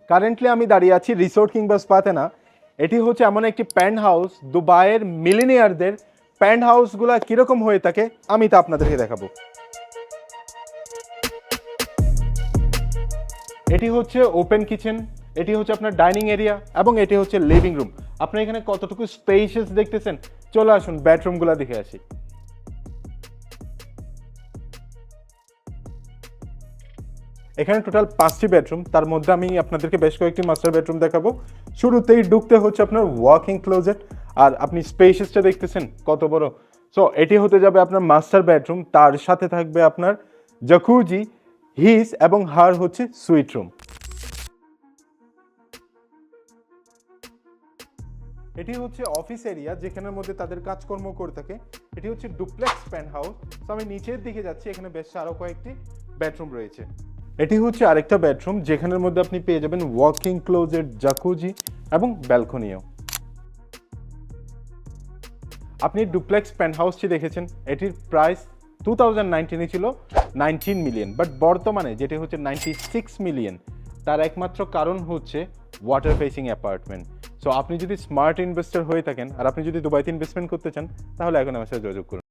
Currently আমি দাঁড়িয়ে আছি রিসোর্ট কিংবা স্পাতে না, এটি হচ্ছে এমন একটি প্যান্ট হাউস, দুবাইয়ের মিলিনিয়ারদের প্যান্ট হাউসগুলো কীরকম হয়ে থাকে আমি তা আপনাদেরকে দেখাবো। এটি হচ্ছে ওপেন কিচেন, এটি হচ্ছে আপনার ডাইনিং এরিয়া এবং এটি হচ্ছে লিভিং রুম। আপনি এখানে কতটুকু স্পেশিয়াস দেখতেছেন, চলে আসুন বেডরুমগুলো দেখে আসি। এখানে টোটাল 5টি বেডরুম, তার মধ্যে আমি আপনাদেরকে বেশ কয়েকটি মাস্টার বেডরুম দেখাবো। শুরুতেই ঢুকতে হচ্ছে আপনার ওয়াকিং ক্লোজেট, আর আপনি স্পেসিয়াসটা দেখতেছেন কত বড়। সো এটি হতে যাবে আপনার মাস্টার বেডরুম, তার সাথে থাকবে আপনার জাকুজি, হিস এবং হার হচ্ছে সুইট রুম। এটি হচ্ছে অফিস এরিয়া, যেখানের মধ্যে তাদের কাজকর্ম করে থাকে। এটি হচ্ছে ডুপ্লেক্স প্যান্ট হাউস। তো আমি নিচের দিকে যাচ্ছি, এখানে বেশ আরও কয়েকটি বেডরুম রয়েছে। এটি হচ্ছে আরেকটা বেডরুম, যেখানের মধ্যে আপনি পেয়ে যাবেন ওয়াকিং ক্লোজেট, জাকুজি এবং ব্যালকনিও। আপনি ডুপ্লেক্স প্যান্ট হাউসটি দেখেছেন, এটির প্রাইস 2019 ছিল 19 মিলিয়ন, বাট বর্তমানে যেটি হচ্ছে 96 মিলিয়ন। তার একমাত্র কারণ হচ্ছে ওয়াটার ফেসিং অ্যাপার্টমেন্ট। সো আপনি যদি স্মার্ট ইনভেস্টর হয়ে থাকেন আর আপনি যদি দুবাইতে ইনভেস্টমেন্ট করতে চান, তাহলে এখন আমার সাথে যোগাযোগ করুন।